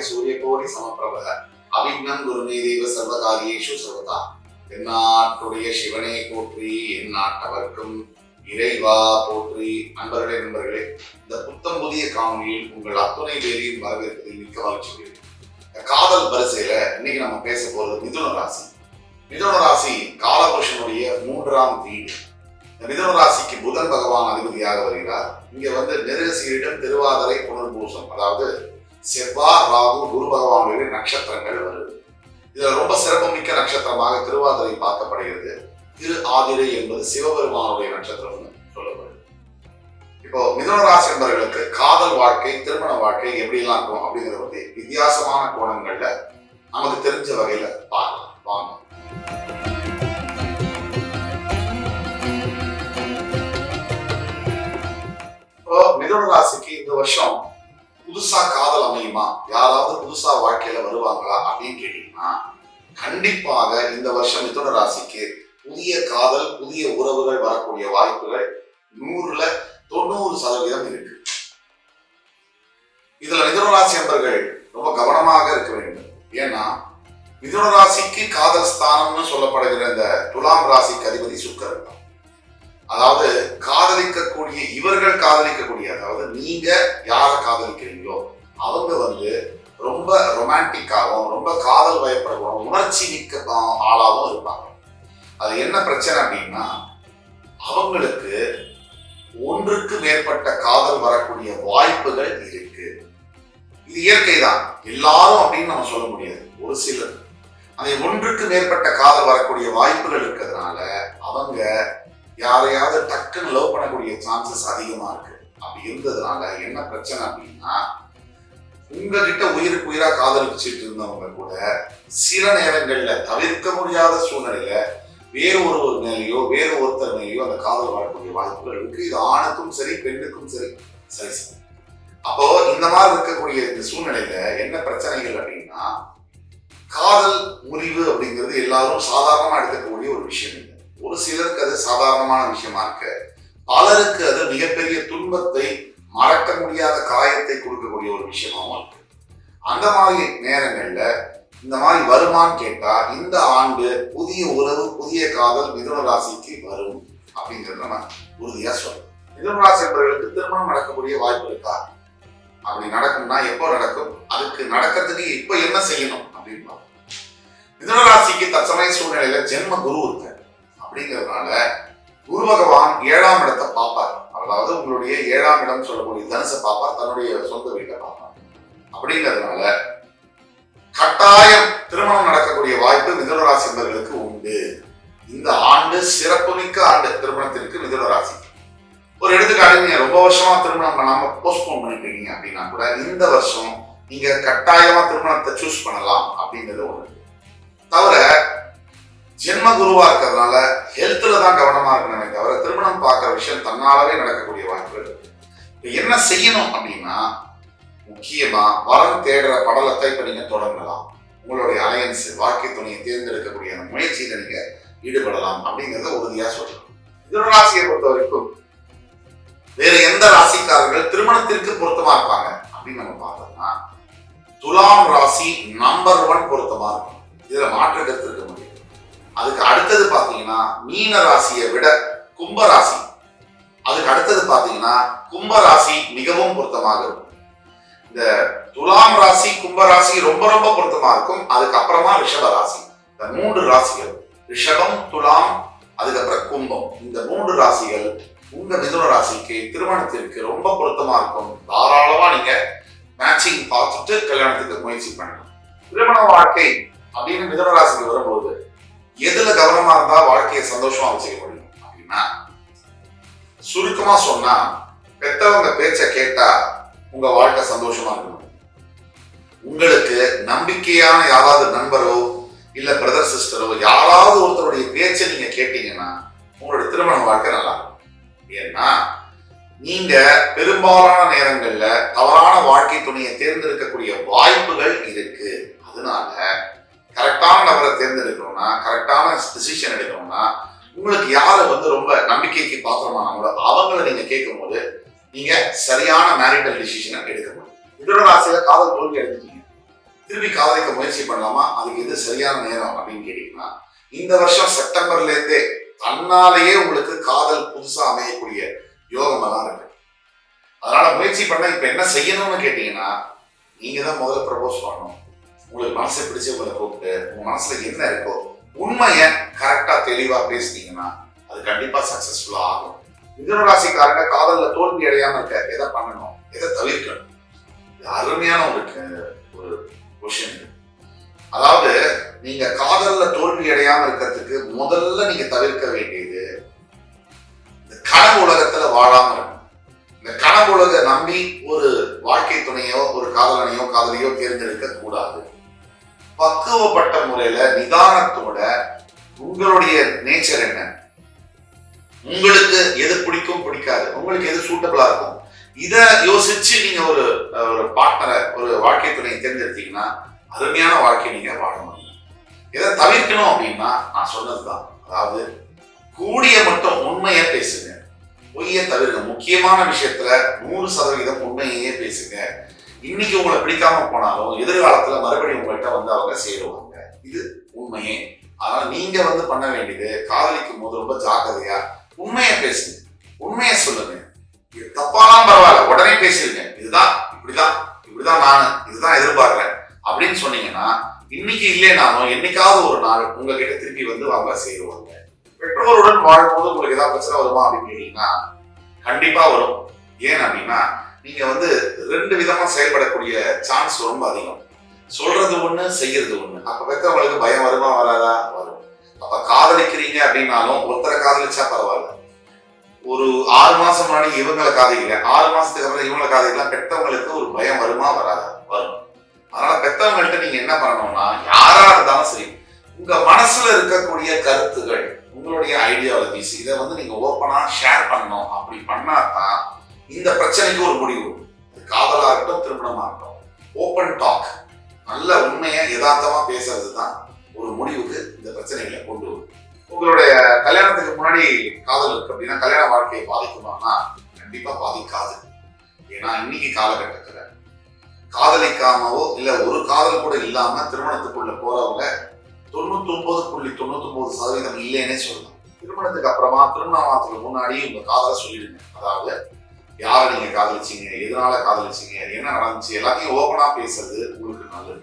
சூரியகோடி சமப்பிரப அபிக்னம் குருமே தேவ சர்வகாரியேஷு சர்வதா. எந்நாட்டுடைய சிவனே போற்றி, எந்நாட்டவர்க்கும் இறைவா போற்றி. நண்பர்களே, இந்த புத்தம் புதிய காணொலியில் உங்கள் அத்துணை பேரையும் வரவேற்பதில் மிக்க மகிழ்ச்சி. காதல் வரிசையில இன்னைக்கு நம்ம பேச போறது மிதுன ராசி. மிதுன ராசி காலபுருஷனுடைய 3ஆம் வீடு. மிதுன ராசிக்கு புதன் பகவான் அதிபதியாக வருகிறார். இங்க மிருகசீரிடம், திருவாதிரை, புனர்பூசம், அதாவது செவ்வாய், ராகு, குரு பகவானுடைய நட்சத்திரங்கள் வருது. இதுல ரொம்ப சிறப்புமிக்க நட்சத்திரமாக திருவாதிரை பார்க்கப்படுகிறது. திரு ஆதிரை என்பது சிவபெருமானுடைய நட்சத்திரம் சொல்லப்படுது. இப்போ மிதுன ராசி என்பவர்களுக்கு காதல் வாழ்க்கை, திருமண வாழ்க்கை எப்படி எல்லாம் இருக்கும் அப்படிங்கிறத பத்தி வித்தியாசமான கோணங்கள்ல நமக்கு தெரிஞ்ச வகையில பார்க்கலாம். வாங்க. மிதுன ராசிக்கு இந்த வருஷம் புதுசா காதல் அமையுமா, யாராவது புதுசா வாழ்க்கையில வருவாங்களா அப்படின்னு கேட்டீங்கன்னா, கண்டிப்பாக இந்த வருஷம் மிதுன ராசிக்கு புதிய காதல், புதிய உறவுகள் வரக்கூடிய வாய்ப்புகள் 100% இருக்கு. இதுல மிதுன ராசி என்பவர்கள் ரொம்ப கவனமாக இருக்க வேண்டும். ஏன்னா மிதுன ராசிக்கு காதல் ஸ்தானம்னு சொல்லப்படுகிற இந்த துலாம் ராசிக்கு அதிபதி சுக்கிரன் தான். அதாவது காதலிக்கக்கூடிய, இவர்கள் காதலிக்கக்கூடிய, அதாவது நீங்க யாரை காதலிக்கிறீங்களோ அவங்க ரொம்ப ரொமான்டிக்காகவும், ரொம்ப காதல் பயப்படவும், உணர்ச்சி மிக்க ஆளாகவும் இருப்பாங்க. அது என்ன பிரச்சனை அப்படின்னா, அவங்களுக்கு ஒன்றுக்கு மேற்பட்ட காதல் வரக்கூடிய வாய்ப்புகள் இருக்கு. இது இயற்கை தான், எல்லாரும் அப்படின்னு நம்ம சொல்ல முடியாது. ஒரு சிலர் அந்த ஒன்றுக்கு மேற்பட்ட காதல் வரக்கூடிய வாய்ப்புகள் இருக்கிறதுனால அவங்க யாரையாவது டக்குன்னு லவ் பண்ணக்கூடிய சான்சஸ் அதிகமா இருக்கு. அப்படி இருந்ததுனால என்ன பிரச்சனை அப்படின்னா, உங்ககிட்ட உயிருக்கு உயிரா காதலிச்சுட்டு இருந்தவங்க கூட சில நேரங்கள்ல தவிர்க்க முடியாத சூழ்நிலையில வேறு ஒருவர் மேலேயோ வேறு ஒருத்தர் மேலேயோ அந்த காதல் வரக்கூடிய வாய்ப்புகள் இருக்கு. இது ஆணுக்கும் சரி, பெண்ணுக்கும் சரி சரி சரி. அப்போ இந்த மாதிரி இருக்கக்கூடிய இந்த சூழ்நிலையில என்ன பிரச்சனைகள் அப்படின்னா, காதல் முறிவு அப்படிங்கிறது எல்லாரும் சாதாரணமா எடுத்துக்கக்கூடிய ஒரு விஷயம் இல்லை. ஒரு சிலருக்கு அது சாதாரணமான விஷயமா இருக்கு, பலருக்கு அது மிகப்பெரிய துன்பத்தை, மறக்க முடியாத காயத்தை கொடுக்கக்கூடிய ஒரு விஷயமாவும் இருக்கு. அந்த மாதிரி நேரங்கள்ல இந்த மாதிரி வருமானு கேட்டா, இந்த ஆண்டு புதிய உறவு, புதிய காதல் மிதுன ராசிக்கு வரும் அப்படிங்கிறத நம்ம உறுதியா சொல்லணும். மிதுன ராசி என்பவர்களுக்கு திருமணம் நடக்கக்கூடிய வாய்ப்பு இருக்கா? அப்படி நடக்கும்னா எப்போ நடக்கும், அதுக்கு நடக்கிறதுக்கு இப்ப என்ன செய்யணும் அப்படின்னு மிதுன ராசிக்கு தற்சமய சூழ்நிலையில ஜென்ம குரு இருக்கு. அப்படிங்கிறதுனால குரு பகவான் 7ஆம் இடத்தை பார்ப்பார். அதாவது உங்களுடைய 7ஆம் இடம் சொல்லக்கூடிய தனுசை பார்ப்பார், தன்னுடைய சொந்த வீட்டை பார்ப்பார். அப்படிங்கிறதுனால கட்டாயம் திருமணம் நடக்கக்கூடிய வாய்ப்பு மிதுன ராசி என்பவர்களுக்கு உண்டு. இந்த ஆண்டு சிறப்புமிக்க ஆண்டு திருமணத்திற்கு மிதுன ராசி. ஒரு எடுத்துக்காட்டு, நீங்க ரொம்ப வருஷமா திருமணம் பண்ணாம போஸ்ட்போன் பண்ணிட்டீங்க அப்படின்னா கூட இந்த வருஷம் நீங்க கட்டாயமா திருமணத்தை சூஸ் பண்ணலாம் அப்படிங்கிறது ஒண்ணு. தவிர ஜென்ம குருவா இருக்கிறதுனால ஹெல்த்ல தான் கவனமா இருக்கணுமே தவிர திருமணம் பார்க்கிற விஷயம் தன்னாலவே நடக்கக்கூடிய வாய்ப்புகள் இருக்கு. என்ன செய்யணும் அப்படின்னா, முக்கியமா வரம் தேடுற படலத்தை இப்ப நீங்க தொடங்கலாம். உங்களுடைய அலையன்ஸ், வாழ்க்கை துணையை தேர்ந்தெடுக்கக்கூடிய அந்த முயற்சியில நீங்க ஈடுபடலாம் அப்படிங்கிறத உறுதியா சொல்லலாம். மிதுன ராசியை பொறுத்த வரைக்கும் வேற எந்த ராசிக்காரர்கள் திருமணத்திற்கு பொருத்தமா இருப்பாங்க அப்படின்னு நம்ம பார்த்தோம்னா, துலாம் ராசி நம்பர் 1 பொருத்தமா இருக்கும். இதுல மாற்று கருத்து இருக்க முடியும். அதுக்கு அடுத்தது பாத்தீங்கன்னா மீன ராசியை விட கும்பராசி, அதுக்கு அடுத்தது பாத்தீங்கன்னா கும்பராசி மிகவும் பொருத்தமாக இருக்கும். இந்த துலாம் ராசி, கும்பராசி ரொம்ப ரொம்ப பொருத்தமா இருக்கும். அதுக்கப்புறமா ரிஷப ராசி. இந்த 3 ராசிகள், ரிஷபம், துலாம், அதுக்கப்புறம் கும்பம், இந்த 3 ராசிகள் உங்க மிதுன ராசிக்கு திருமணத்திற்கு ரொம்ப பொருத்தமா இருக்கும். தாராளமா நீங்க மேட்சிங் பார்த்துட்டு கல்யாணத்துக்கு முயற்சி பண்ணலாம். திருமண வாழ்க்கை அப்படின்னு மிதுன ராசிக்கு வரும்போது எதுல கவனமா இருந்தா வாழ்க்கையை சந்தோஷமா வச்சுக்க முடியும் அப்படின்னா, சுருக்கமா சொன்னா, பெத்தவங்க பேச்ச கேட்டா உங்க வாழ்க்கை சந்தோஷமா இருக்கணும். உங்களுக்கு நம்பிக்கையான யாராவது நண்பரோ இல்ல பிரதர் சிஸ்டரோ யாராவது ஒருத்தருடைய பேச்சை நீங்க கேட்டீங்கன்னா உங்களுடைய திருமண வாழ்க்கை நல்லா இருக்கும். ஏன்னா நீங்க பெரும்பாலான நேரங்கள்ல தவறான வாழ்க்கை துணையை தேர்ந்தெடுக்கக்கூடிய வாய்ப்புகள் இருக்கு. அதனால கரெக்டான நபரை தேர்ந்தெடுக்கணும்னா, கரெக்டான டிசிஷன் எடுக்கணும்னா, உங்களுக்கு யாரை ரொம்ப நம்பிக்கைக்கு பாத்திரமானவங்களோ அவங்களை நீங்க கேட்கும் போது நீங்க சரியான மேரிட்டல் டிசிஷனை எடுக்க முடியும். மிதுன ராசியில காதல் தோல்வி அடைஞ்சிட்டீங்க, திருப்பி காதலிக்க முயற்சி பண்ணலாமா, அதுக்கு எது சரியான நேரம் அப்படின்னு கேட்டீங்கன்னா, இந்த வருஷம் செப்டம்பர்ல இருந்தே தன்னாலேயே உங்களுக்கு காதல் புதுசா அமையக்கூடிய யோகம் எல்லாம் இருக்கு. அதனால முயற்சி பண்ண இப்ப என்ன செய்யணும்னு கேட்டீங்கன்னா, நீங்க தான் முதல்ல ப்ரப்போஸ் பண்ணணும். உங்களுக்கு மனசை பிடிச்சு உங்களை கூப்பிட்டு உங்க மனசுல என்ன இருக்கோ உண்மையை கரெக்டா தெளிவா பேசுனீங்கன்னா அது கண்டிப்பா சக்சஸ்ஃபுல்லா ஆகும். மிதுன ராசிக்காரங்க காதல்ல தோல்வி அடையாம இருக்க எதை பண்ணணும், எதை தவிர்க்கணும், அருமையான ஒரு கொஸ்டின். அதாவது நீங்க காதல்ல தோல்வி அடையாம இருக்கிறதுக்கு முதல்ல நீங்க தவிர்க்க வேண்டியது இந்த கனவு உலகத்துல வாழாம இருக்கும். இந்த கனவு உலக நம்பி ஒரு வாழ்க்கை துணையோ ஒரு காதலனையோ காதலியோ தேர்ந்தெடுக்க கூடாது. பக்குவப்பட்ட முறையில நிதானத்தோட உங்களுடைய நேச்சர் என்ன, உங்களுக்கு எது பிடிக்கும் பிடிக்காது, உங்களுக்கு எது சூட்டபிளா இருக்கும், இத யோசிச்சு நீங்க ஒரு பார்ட்னரை ஒரு வாழ்க்கை துணையை தேர்ந்தெடுத்தீங்கன்னா அருமையான வாழ்க்கையை நீங்க வாழ முடியும். எதை தவிர்க்கணும் அப்படின்னா நான் சொன்னதுதான், அதாவது கூடிய மட்டும் உண்மையை பேசுங்க, பொய்யை தவிர்க்க. முக்கியமான விஷயத்துல 100% உண்மையே பேசுங்க. இன்னைக்கு உங்களை பிடிக்காம போனாலும் எதிர்காலத்துல மறுபடியும் உங்கள்கிட்ட வந்து அவங்க சேருவாங்க. இது உண்மையே. அதனால நீங்க வந்து பண்ண வேண்டியது காதலிக்கும் போது ரொம்ப ஜாக்கிரதையா உண்மையை பேசுங்க, உண்மையை சொல்லுங்க. இது தப்பாலாம் பரவாயில்ல, உடனே பேசிருங்க. இதுதான் இப்படிதான் நானு இதுதான் எதிர்பார்க்கிறேன் அப்படின்னு சொன்னீங்கன்னா இன்னைக்கு இல்லைனாலும் என்னைக்காவது ஒரு நாள் உங்ககிட்ட திருப்பி வந்து அவங்க சேருவாங்க. பெற்றோருடன் வாழும்போது உங்களுக்கு ஏதாவது பிரச்சனை வருமா அப்படின்னு கேட்டீங்கன்னா கண்டிப்பா வரும். ஏன் அப்படின்னா நீங்க வந்து 2 விதமா செயல்படக்கூடிய சான்ஸ் ரொம்ப அதிகம். சொல்றது ஒண்ணு, செய்யறது ஒண்ணு. அப்ப பெற்றவங்களுக்கு பயம் வருமா வராதா? வரும். அப்ப காதலிக்கிறீங்க அப்படின்னாலும் ஒருத்தரை காதலிச்சா பரவாயில்ல, ஒரு 6 மாசம் முன்னாடி இவங்களை காதலிக்கல, 6 மாசத்துக்கு அப்புறம் இவங்களை காதலிக்கலாம், பெற்றவங்களுக்கு ஒரு பயம் வருமா வராதா? வரும். அதனால பெற்றவங்கள்ட்ட நீங்க என்ன பண்ணணும்னா, யாரா இருந்தாலும் சரி, உங்க மனசுல இருக்கக்கூடிய கருத்துகள், உங்களுடைய ஐடியாலஜிஸ், இதை வந்து நீங்க ஓப்பனா ஷேர் பண்ணணும். அப்படி பண்ணாதான் இந்த பிரச்சனைக்கு ஒரு முடிவு. காதலா இருக்கட்டும், திருமணமா இருக்கட்டும், ஓப்பன் டாக், நல்ல உண்மையை யதார்த்தமா பேசுறது தான் ஒரு முடிவுக்கு இந்த பிரச்சனைகளை கொண்டு வரும். உங்களுடைய கல்யாணத்துக்கு முன்னாடி காதல் இருக்கு அப்படின்னா கல்யாண வாழ்க்கையை பாதிக்குமானா கண்டிப்பா பாதிக்காது. ஏன்னா இன்னைக்கு காலகட்டத்துல காதலிக்காமவோ இல்ல ஒரு காதல் கூட இல்லாம திருமணத்துக்குள்ள போறவங்க 99.99% இல்லைன்னே சொல்லலாம். திருமணத்துக்கு அப்புறமா திருமணத்துக்கு முன்னாடி உங்க காதலை சொல்லிடுங்க. அதாவது யாரை நீங்க காதலிச்சீங்க, எதனால காதலிச்சீங்க, என்ன நடந்துச்சு, எல்லாத்தையும் ஓபனா பேசுறது உங்களுக்கு நல்லது.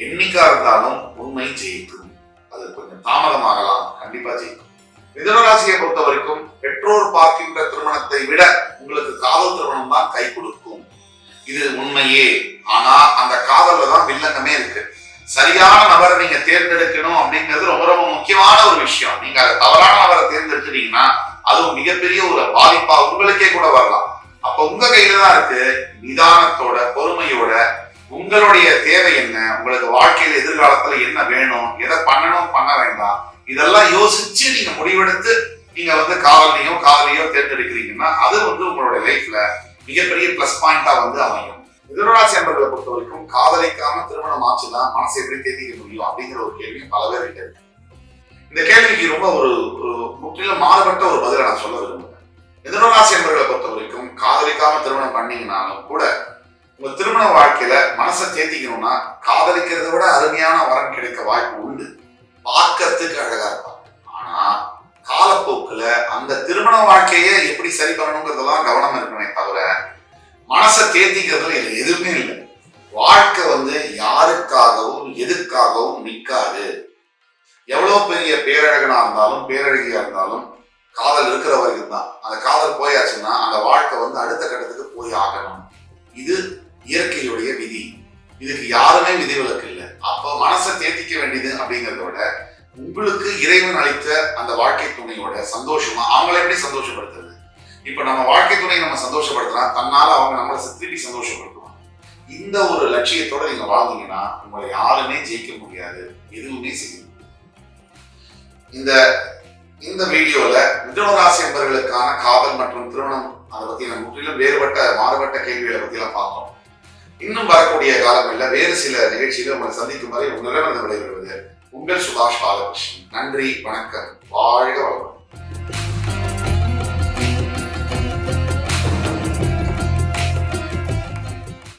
என்னைக்கா இருந்தாலும் உண்மை ஜெயிக்கும். அது கொஞ்சம் தாமதமாகலாம், கண்டிப்பா ஜெயிக்கும். மிதுன ராசியை பொறுத்த வரைக்கும் பெற்றோர் பார்க்கின்ற திருமணத்தை விட உங்களுக்கு காதல் திருமணம் தான் கை கொடுக்கும். இது உண்மையே. ஆனா அந்த காதல்ல தான் வில்லங்கமே இருக்கு. சரியான நபரை நீங்க தேர்ந்தெடுக்கணும் அப்படிங்கிறது ரொம்ப ரொம்ப முக்கியமான ஒரு விஷயம். நீங்க அதை தவறான நபரை தேர்ந்தெடுத்துட்டீங்கன்னா அதுவும் மிகப்பெரிய ஒரு பாதிப்பா உங்களுக்கே கூட வரலாம். அப்ப உங்க கையில தான் இருக்கு. நிதானத்தோட பொறுமையோட உங்களுடைய தேவை என்ன, உங்களுக்கு வாழ்க்கையில எதிர்காலத்துல என்ன வேணும், எதை பண்ணணும் பண்ண வேண்டாம், இதெல்லாம் யோசிச்சு நீங்க முடிவெடுத்து நீங்க வந்து காதலியோ தேர்ந்தெடுக்கிறீங்கன்னா அது வந்து உங்களுடைய லைஃப்ல மிகப்பெரிய பிளஸ் பாயிண்டா வந்து அமையும். மிதுன ராசி அன்பர்களை பொறுத்த வரைக்கும் காதலிக்காம திருமணம் ஆச்சுதான் மனசை எப்படி தேர்த்திக்க முடியும் அப்படிங்கிற ஒரு கேள்வி பல பேர் இருக்கு. இந்த கேள்விக்கு ரொம்ப ஒரு முற்றிலும் மாறுபட்ட ஒரு பதிலை நான் சொல்ல விரும்புகிறேன். மிதுன ராசி அன்பர்களை பொறுத்த வரைக்கும் காதலிக்காம திருமணம் பண்ணீங்கன்னாலும் கூட உங்க திருமண வாழ்க்கையில மனசை தேத்திக்கணும்னா காதலிக்கிறத விட அருமையான வரன் கிடைக்க வாய்ப்பு உண்டு. பார்க்கறதுக்கு அழகா இருப்பாங்க. ஆனா காலப்போக்குல அந்த திருமண வாழ்க்கையை எப்படி சரி பண்ணணுங்கிறதெல்லாம் கவனம் இருக்கணுமே தவிர மனசை தேத்திக்கிறதுல இது எதுவுமே இல்லை. வாழ்க்கை வந்து யாருக்காகவும் எதுக்காகவும் நிற்காது. எவ்வளவு பெரிய பேரழகனா இருந்தாலும் பேரழகியா இருந்தாலும் காதல் இருக்கிற வரைக்கும் தான். அந்த காதல் போயாச்சுன்னா அந்த வாழ்க்கை வந்து அடுத்த கட்டத்துக்கு போய் ஆகணும். இது இயற்கையுடைய விதி. இதுக்கு யாருமே விதிவிலக்கு இல்லை. அப்போ மனசை தேத்திக்க வேண்டியது அப்படிங்கிறத விட உங்களுக்கு இறைவன் அளித்த அந்த வாழ்க்கை துணையோட சந்தோஷமா அவங்களை எப்படி சந்தோஷப்படுத்துறது. இப்ப நம்ம வாழ்க்கை துணையை நம்ம சந்தோஷப்படுத்தினா தன்னால அவங்க நம்மளை திருப்பி சந்தோஷப்படுத்துவாங்க. இந்த ஒரு லட்சியத்தோட நீங்க வாழ்ந்தீங்கன்னா உங்களை யாருமே ஜெயிக்க முடியாது, எதுவுமே செய்ய முடியாது. இந்த வீடியோல மிதுன ராசி என்பவர்களுக்கான காதல் மற்றும் திருமணம் அதை பத்தி நம்ம முற்றிலும் மாறுபட்ட கேள்விகளை பத்தி எல்லாம் பார்த்தோம். இன்னும் வரக்கூடிய காலங்களில் வேறு சில நிகழ்ச்சிகளை உங்களை சந்திக்கும் வரை உங்களிடம் விடைபெறுவது உங்கள் சுபாஷ் பாலகிருஷ்ணன். நன்றி, வணக்கம், வாழ்க வளமுடன்.